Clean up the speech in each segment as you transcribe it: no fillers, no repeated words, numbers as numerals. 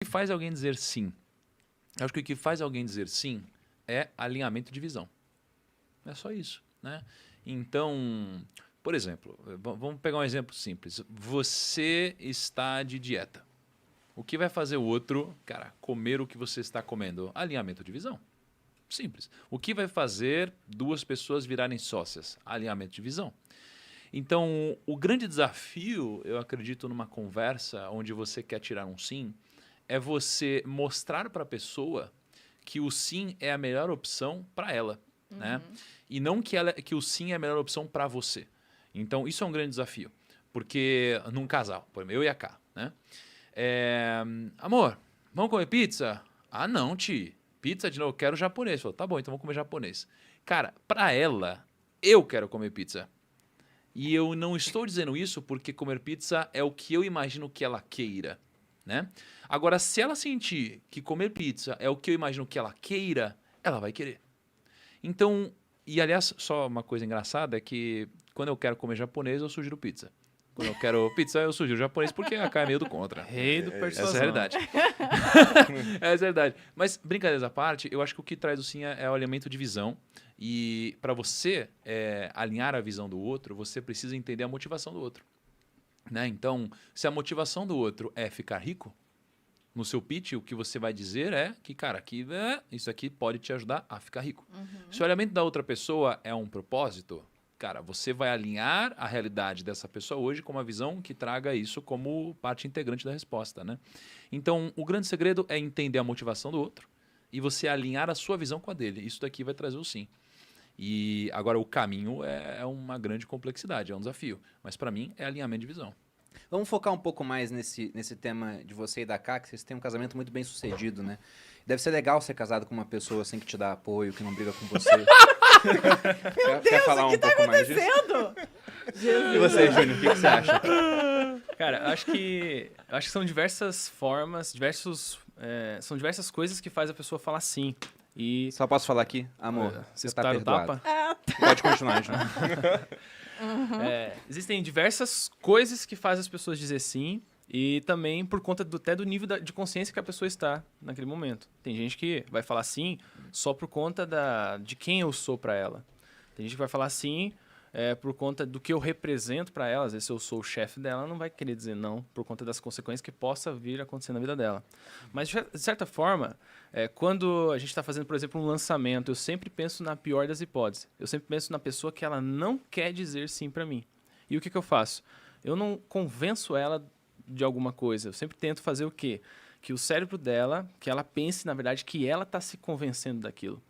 que faz alguém dizer sim? Eu acho que o que faz alguém dizer sim é alinhamento de visão. É só isso, né? Então, por exemplo, vamos pegar um exemplo simples. Você está de dieta. O que vai fazer o outro, cara, comer o que você está comendo? Alinhamento de visão. Simples. O que vai fazer duas pessoas virarem sócias? Alinhamento de visão. Então, o grande desafio, eu acredito, numa conversa onde você quer tirar um sim, é você mostrar para a pessoa que o sim é a melhor opção para ela, né? E não que o sim é a melhor opção para você. Então, isso é um grande desafio. Porque num casal, por exemplo, eu e a Ká, né? Amor, vamos comer pizza? Ah, não, Ti. Pizza de novo, eu quero japonês. Falou, tá bom, então vamos comer japonês. Cara, para ela, eu quero comer pizza. E eu não estou dizendo isso porque comer pizza é o que eu imagino que ela queira, né? Agora, se ela sentir que comer pizza é o que eu imagino que ela queira, ela vai querer. Então, e aliás, só uma coisa engraçada é que quando eu quero comer japonês, eu sugiro pizza. Quando eu quero pizza, eu sugiro japonês porque a cara é meio do contra. Rei do Essa é a persuasão. realidade. Essa é a realidade. Mas, brincadeiras à parte, eu acho que o que traz o sim é o alinhamento de visão. E para você alinhar a visão do outro, você precisa entender a motivação do outro. Né? Então, se a motivação do outro é ficar rico, no seu pitch, o que você vai dizer é que, cara, isso aqui pode te ajudar a ficar rico. Se o alinhamento da outra pessoa é um propósito, cara, você vai alinhar a realidade dessa pessoa hoje com uma visão que traga isso como parte integrante da resposta, né? Então, o grande segredo é entender a motivação do outro e você alinhar a sua visão com a dele. Isso daqui vai trazer o sim. E agora o caminho é uma grande complexidade, é um desafio. Mas para mim é alinhamento de visão. Vamos focar um pouco mais nesse tema de você e da Ká, que vocês têm um casamento muito bem sucedido, né? Deve ser legal ser casado com uma pessoa assim que te dá apoio, que não briga com você. Quer falar um pouco mais disso? E você, Júnior, o que você acha? Cara, acho que são diversas formas, são diversas coisas que faz a pessoa falar sim. E Só posso falar aqui? Amor, você você tá escutaram o perdoado. tapa? Pode continuar, Júnior. Existem diversas coisas que fazem as pessoas dizer sim e também por conta até do nível de consciência que a pessoa está naquele momento. Tem gente que vai falar sim só por conta de quem eu sou para ela. Tem gente que vai falar sim por conta do que eu represento para ela. Às vezes, se eu sou o chefe dela, ela não vai querer dizer não por conta das consequências que possa vir a acontecer na vida dela. Mas, de certa forma, quando a gente está fazendo, por exemplo, um lançamento, eu sempre penso na pior das hipóteses. Eu sempre penso na pessoa que ela não quer dizer sim para mim. E o que eu faço? Eu não convenço ela de alguma coisa. Eu sempre tento fazer o quê? Que o cérebro dela, que ela pense, na verdade, que ela está se convencendo daquilo.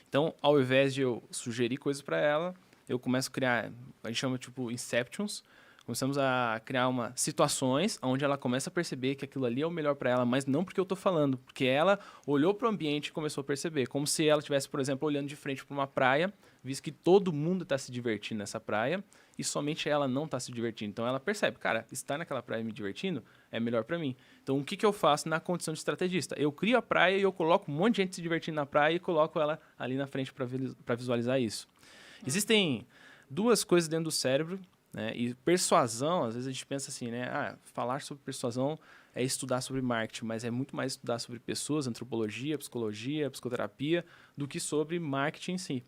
Então, ao invés de eu sugerir coisas para ela, eu começo a criar, a gente chama tipo inceptions, começamos a criar situações onde ela começa a perceber que aquilo ali é o melhor para ela, mas não porque eu estou falando, porque ela olhou para o ambiente e começou a perceber, como se ela estivesse, por exemplo, olhando de frente para uma praia, visto que todo mundo está se divertindo nessa praia e somente ela não está se divertindo. Então ela percebe, cara, estar naquela praia me divertindo é melhor para mim. Então o que eu faço na condição de estrategista? Eu crio a praia e eu coloco um monte de gente se divertindo na praia e coloco ela ali na frente para visualizar isso. Existem duas coisas dentro do cérebro, né? E persuasão, às vezes a gente pensa assim, né? Falar sobre persuasão é estudar sobre marketing, mas é muito mais estudar sobre pessoas, antropologia, psicologia, psicoterapia, do que sobre marketing em si.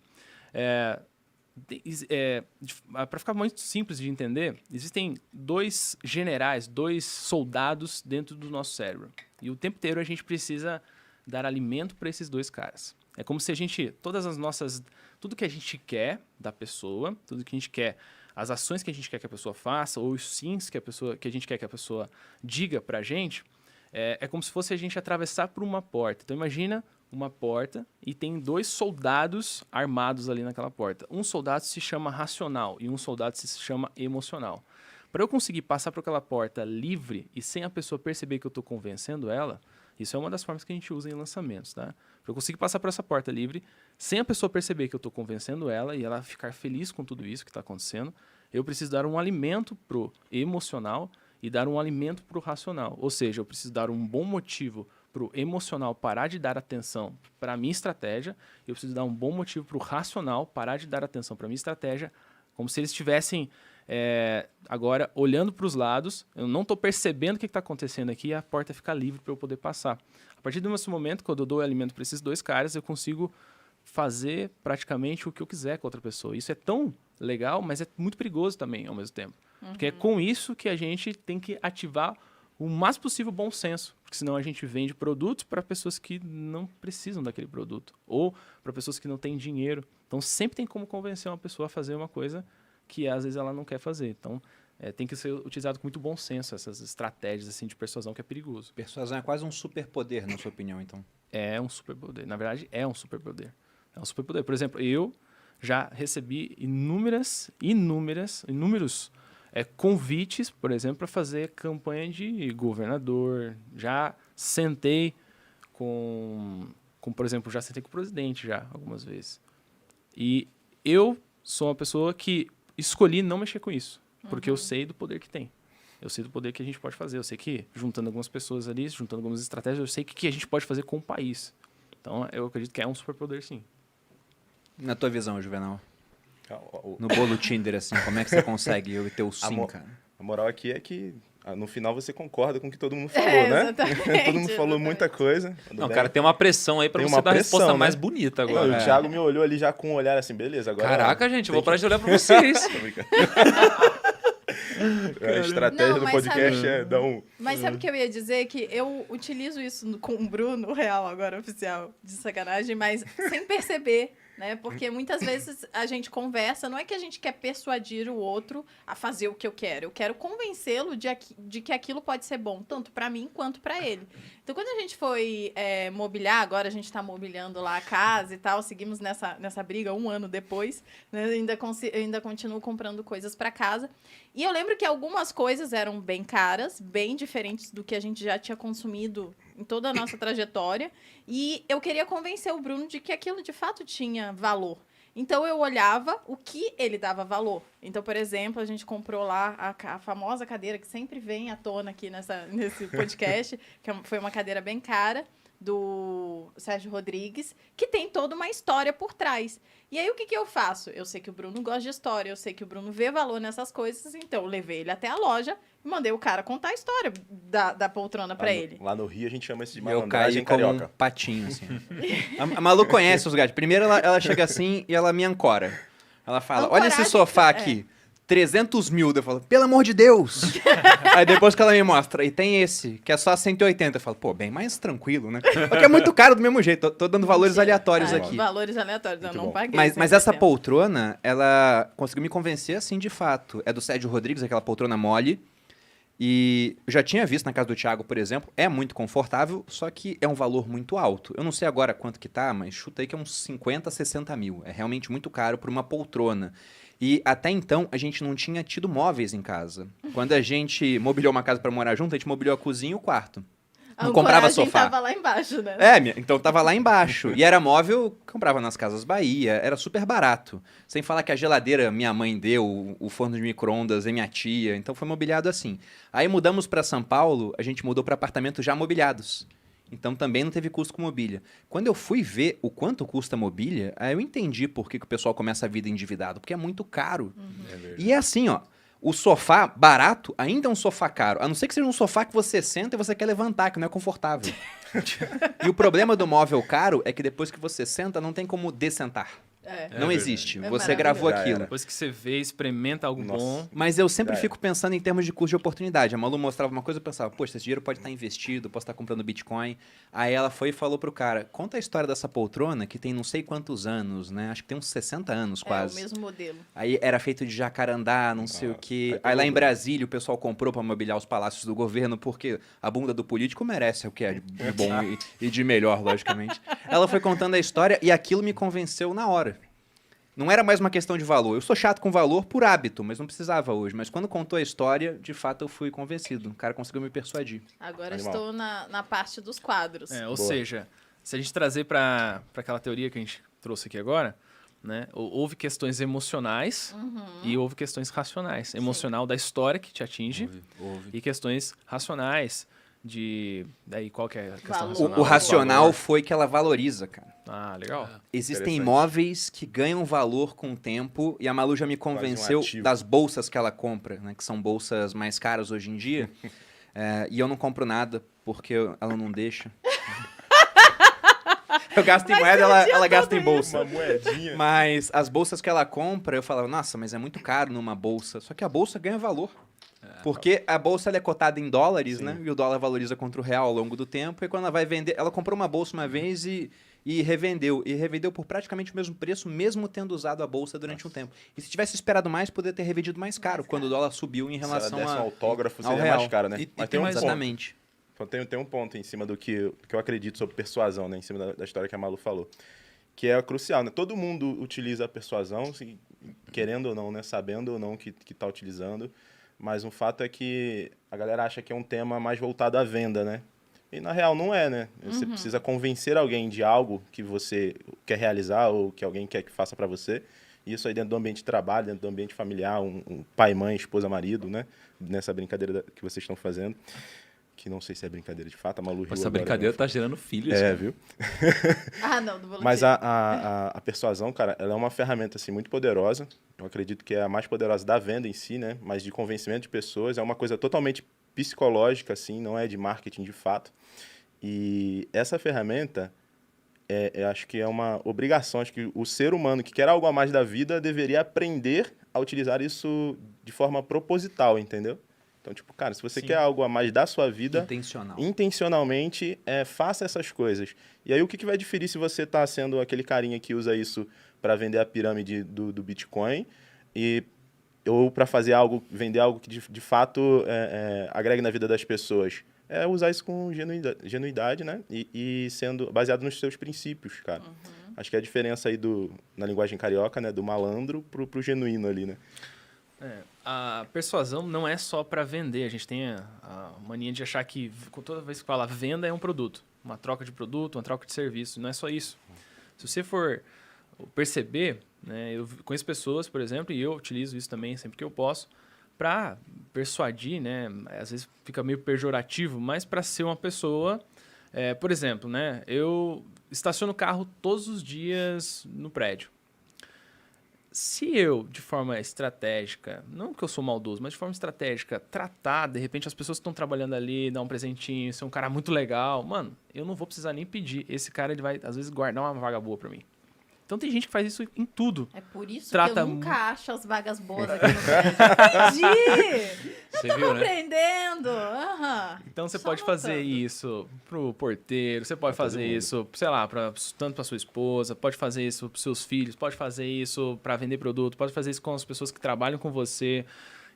Para ficar muito simples de entender, existem dois generais, dois soldados dentro do nosso cérebro. E o tempo inteiro a gente precisa dar alimento para esses dois caras. É como se tudo que a gente quer da pessoa, tudo que a gente quer, as ações que a gente quer que a pessoa faça, ou os sims que a gente quer que a pessoa diga pra gente, é como se fosse a gente atravessar por uma porta. Então imagina uma porta e tem dois soldados armados ali naquela porta. Um soldado se chama racional e um soldado se chama emocional. Para eu conseguir passar por aquela porta livre e sem a pessoa perceber que eu estou convencendo ela, isso é uma das formas que a gente usa em lançamentos, tá? Para eu conseguir passar por essa porta livre, sem a pessoa perceber que eu estou convencendo ela e ela ficar feliz com tudo isso que está acontecendo, eu preciso dar um alimento pro emocional e dar um alimento pro racional. Ou seja, eu preciso dar um bom motivo pro emocional parar de dar atenção para a minha estratégia, eu preciso dar um bom motivo pro racional parar de dar atenção para a minha estratégia, como se eles estivessem Agora, olhando para os lados, eu não estou percebendo o que está acontecendo aqui e a porta fica livre para eu poder passar. A partir desse momento, quando eu dou alimento para esses 2 caras, eu consigo fazer praticamente o que eu quiser com outra pessoa. Isso é tão legal, mas é muito perigoso também ao mesmo tempo. Porque é com isso que a gente tem que ativar o mais possível o bom senso, porque senão a gente vende produtos para pessoas que não precisam daquele produto, ou para pessoas que não têm dinheiro. Então, sempre tem como convencer uma pessoa a fazer uma coisa que às vezes ela não quer fazer. Então, tem que ser utilizado com muito bom senso essas estratégias assim, de persuasão, que é perigoso. Persuasão é quase um superpoder, na sua opinião, então. É um superpoder. Na verdade, é um superpoder. É um superpoder. Por exemplo, eu já recebi inúmeros convites, por exemplo, para fazer campanha de governador. Já sentei por exemplo, já sentei com o presidente já algumas vezes. E eu sou uma pessoa que escolhi não mexer com isso, porque eu sei do poder que tem. Eu sei do poder que a gente pode fazer. Eu sei que, juntando algumas pessoas ali, juntando algumas estratégias, eu sei que a gente pode fazer com o país. Então, eu acredito que é um superpoder, sim. Na tua visão, Juvenal? No bolo Tinder, assim, como é que você consegue eu ter o sim, cara? A moral aqui é que no final você concorda com o que todo mundo falou, né? Todo mundo falou muita coisa. Não, cara, tem uma pressão aí pra você dar a resposta mais bonita agora. Não, o Thiago me olhou ali já com um olhar assim, beleza, agora... Caraca, gente, eu vou parar de olhar pra vocês. Tô brincando. A estratégia do podcast é dar um... Mas sabe o que eu ia dizer? Que eu utilizo isso com o Bruno, real agora, oficial, de sacanagem, mas sem perceber, né? Porque muitas vezes a gente conversa, não é que a gente quer persuadir o outro a fazer o que eu quero convencê-lo de que aquilo pode ser bom, tanto para mim quanto para ele. Então, quando a gente foi mobiliar, agora a gente está mobiliando lá a casa e tal, seguimos nessa briga 1 ano depois, né? Ainda continuo comprando coisas para casa. E eu lembro que algumas coisas eram bem caras, bem diferentes do que a gente já tinha consumido em toda a nossa trajetória. E eu queria convencer o Bruno de que aquilo de fato tinha valor. Então, eu olhava o que ele dava valor. Então, por exemplo, a gente comprou lá a famosa cadeira que sempre vem à tona aqui nesse podcast, que foi uma cadeira bem cara, do Sérgio Rodrigues, que tem toda uma história por trás. E aí, o que eu faço? Eu sei que o Bruno gosta de história, eu sei que o Bruno vê valor nessas coisas, então eu levei ele até a loja e mandei o cara contar a história da poltrona pra ele. Lá no Rio, a gente chama isso de Eu malandragem caí como carioca. um patinho, assim. A Malu conhece os gatos. Primeiro ela chega assim e ela me ancora. Ela fala, olha esse sofá aqui. 300 mil. Eu falo, pelo amor de Deus. Aí depois que ela me mostra, e tem esse, que é só 180. Eu falo, pô, bem mais tranquilo, né? Porque é muito caro do mesmo jeito. Tô dando valores aleatórios aqui. Valores aleatórios, eu não paguei. Mas essa poltrona, ela conseguiu me convencer, assim, de fato. É do Sérgio Rodrigues, aquela poltrona mole. E eu já tinha visto na casa do Thiago, por exemplo. É muito confortável, só que é um valor muito alto. Eu não sei agora quanto que tá, mas chuta aí que é uns 50, 60 mil. É realmente muito caro por uma poltrona. E até então, a gente não tinha tido móveis em casa. Quando a gente mobiliou uma casa para morar junto, a gente mobiliou a cozinha e o quarto. Não comprava sofá. Tava lá embaixo, né? Então tava lá embaixo. E era móvel, comprava nas Casas Bahia, era super barato. Sem falar que a geladeira minha mãe deu, o forno de micro-ondas é minha tia, então foi mobiliado assim. Aí mudamos para São Paulo, a gente mudou para apartamentos já mobiliados. Então também não teve custo com mobília. Quando eu fui ver o quanto custa a mobília, aí eu entendi por que o pessoal começa a vida endividado, porque é muito caro. E é assim, ó. O sofá barato ainda é um sofá caro. A não ser que seja um sofá que você senta e você quer levantar, que não é confortável. E o problema do móvel caro é que depois que você senta, não tem como dessentar. Não existe. Você gravou aquilo. Depois que você vê, experimenta algo bom. Mas eu sempre fico pensando em termos de custo de oportunidade. A Malu mostrava uma coisa e eu pensava, poxa, esse dinheiro pode estar investido, posso estar comprando Bitcoin. Aí ela foi e falou pro cara, conta a história dessa poltrona que tem não sei quantos anos, né? Acho que tem uns 60 anos quase. É o mesmo modelo. Aí era feito de jacarandá, não sei o quê. Aí lá em Brasília o pessoal comprou para mobiliar os palácios do governo porque a bunda do político merece o que é de bom e de melhor, logicamente. Ela foi contando a história e aquilo me convenceu na hora. Não era mais uma questão de valor. Eu sou chato com valor por hábito, mas não precisava hoje. Mas quando contou a história, de fato eu fui convencido. O cara conseguiu me persuadir. Agora estou na parte dos quadros. Ou seja, se a gente trazer para aquela teoria que a gente trouxe aqui agora, né, houve questões emocionais e houve questões racionais. Emocional da história que te atinge Houve. e questões racionais Daí qual que é a questão Valor. racional? O racional Valor. foi que ela valoriza, cara. Ah, legal. Existem Interessante. imóveis que ganham valor com o tempo e a Malu já me convenceu ativo. das bolsas que ela compra, né? Que são bolsas mais caras hoje em dia. E eu não compro nada porque ela não deixa. Eu gasto em moeda, ela gasta em bolsa. Uma moedinha. Mas as bolsas que ela compra, eu falava, nossa, mas é muito caro numa bolsa. Só que a bolsa ganha valor. Porque a bolsa ela é cotada em dólares, Sim. né? E o dólar valoriza contra o real ao longo do tempo. E quando ela vai vender, ela comprou uma bolsa uma vez e revendeu. E revendeu por praticamente o mesmo preço, mesmo tendo usado a bolsa durante um tempo. E se tivesse esperado mais, poderia ter revendido mais caro, quando o dólar subiu em Se ela relação desse um ao autógrafo, seria real. mais caro, né? E Mas tem tem um mais- ponto. Exatamente. Então, tem um ponto em cima do que eu acredito sobre persuasão, né? Em cima da história que a Malu falou. Que é crucial, né? Todo mundo utiliza a persuasão, querendo ou não, né? Sabendo ou não que está utilizando. Mas um fato é que a galera acha que é um tema mais voltado à venda, né? E na real não é, né? Você precisa convencer alguém de algo que você quer realizar ou que alguém quer que faça para você. Isso aí dentro do ambiente de trabalho, dentro do ambiente familiar, um pai, mãe, esposa, marido, né? Nessa brincadeira que vocês estão fazendo. Que não sei se é brincadeira de fato, a Malu riu Essa agora, brincadeira né? tá gerando filhos. É, cara. viu? Não, do boletim. Mas a persuasão, cara, ela é uma ferramenta assim, muito poderosa. Eu acredito que é a mais poderosa da venda em si, né? Mas de convencimento de pessoas. É uma coisa totalmente psicológica, assim, não é de marketing de fato. E essa ferramenta, eu acho que é uma obrigação. Acho que o ser humano que quer algo a mais da vida deveria aprender a utilizar isso de forma proposital, entendeu? Então, tipo, cara, se você Sim. quer algo a mais da sua vida, Intencional. intencionalmente, faça essas coisas. E aí, o que vai diferir se você está sendo aquele carinha que usa isso para vender a pirâmide do Bitcoin ou para fazer algo, vender algo que de fato agregue na vida das pessoas? É usar isso com genuidade, né? E sendo baseado nos seus princípios, cara. Acho que é a diferença aí na linguagem carioca, né? Do malandro pro genuíno ali, né? A persuasão não é só para vender. A gente tem a mania de achar que toda vez que fala venda é um produto. Uma troca de produto, uma troca de serviço. Não é só isso. Se você for perceber, né, eu conheço pessoas, por exemplo, e eu utilizo isso também sempre que eu posso, para persuadir, né? Às vezes fica meio pejorativo, mas para ser uma pessoa... por exemplo, né, eu estaciono o carro todos os dias no prédio. Se eu, de forma estratégica, não que eu sou maldoso, mas de forma estratégica, tratar, de repente, as pessoas que estão trabalhando ali, dar um presentinho, ser um cara muito legal, mano, eu não vou precisar nem pedir. Esse cara, ele vai, às vezes, guardar uma vaga boa pra mim. Então, tem gente que faz isso em tudo. É por isso Trata que eu nunca acho as vagas boas aqui no Brasil. Entendi! Você viu, né? Aprendendo! Aham. Então, você Só pode fazer notando. isso pro porteiro, você pode Pra todo fazer mundo. isso, sei lá, tanto pra sua esposa, pode fazer isso pros seus filhos, pode fazer isso pra vender produto, pode fazer isso com as pessoas que trabalham com você.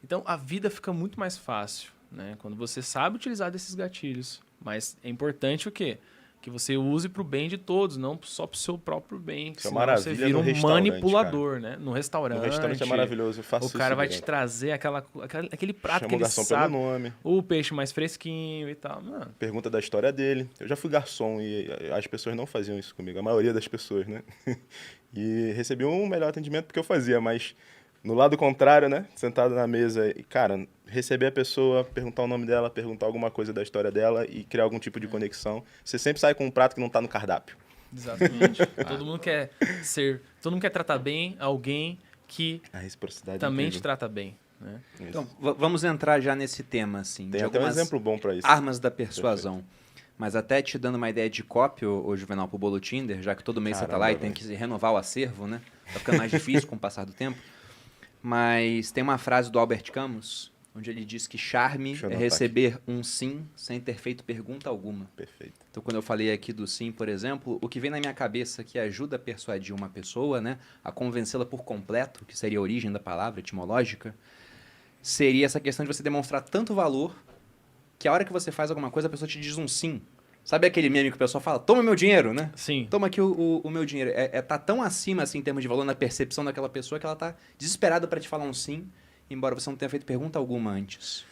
Então, a vida fica muito mais fácil, né? Quando você sabe utilizar desses gatilhos. Mas é importante o quê? Que você use pro bem de todos, não só pro seu próprio bem. Que Isso é senão você maravilha vira no um restaurante, manipulador, né? No restaurante. O restaurante é maravilhoso, eu faço O isso cara vai te direto. trazer aquele prato Chama que o ele garçom sabe. pelo nome, O peixe mais fresquinho e tal. Mano, pergunta da história dele. Eu já fui garçom e as pessoas não faziam isso comigo, a maioria das pessoas, né? E recebi um melhor atendimento porque eu fazia, mas no lado contrário, né? Sentado na mesa e, cara, receber a pessoa, perguntar o nome dela, perguntar alguma coisa da história dela e criar algum tipo de conexão. Você sempre sai com um prato que não tá no cardápio. exatamente. Todo mundo quer tratar bem alguém que A reciprocidade também te incrível. trata bem, né? Isso. Então, vamos entrar já nesse tema, assim. Tem de até um algumas exemplo bom pra isso. armas da persuasão. Mas até te dando uma ideia de copy, ô Juvenal, pro Bolo Tinder, já que todo mês você tá lá e Caramba, tem velho. que renovar o acervo, né? Tá ficando mais difícil com o passar do tempo. Mas tem uma frase do Albert Camus, onde ele diz que charme Deixa eu é anotar receber um sim sem ter feito pergunta alguma. Perfeito. Então, quando eu falei aqui do sim, por exemplo, o que vem na minha cabeça que ajuda a persuadir uma pessoa, né, a convencê-la por completo, que seria a origem da palavra etimológica, seria essa questão de você demonstrar tanto valor que a hora que você faz alguma coisa, a pessoa te diz um sim. Sabe aquele meme que o pessoal fala, toma meu dinheiro, né? Sim. Toma aqui o meu dinheiro. Tá tão acima, assim, em termos de valor, na percepção daquela pessoa, que ela tá desesperada para te falar um sim, embora você não tenha feito pergunta alguma antes.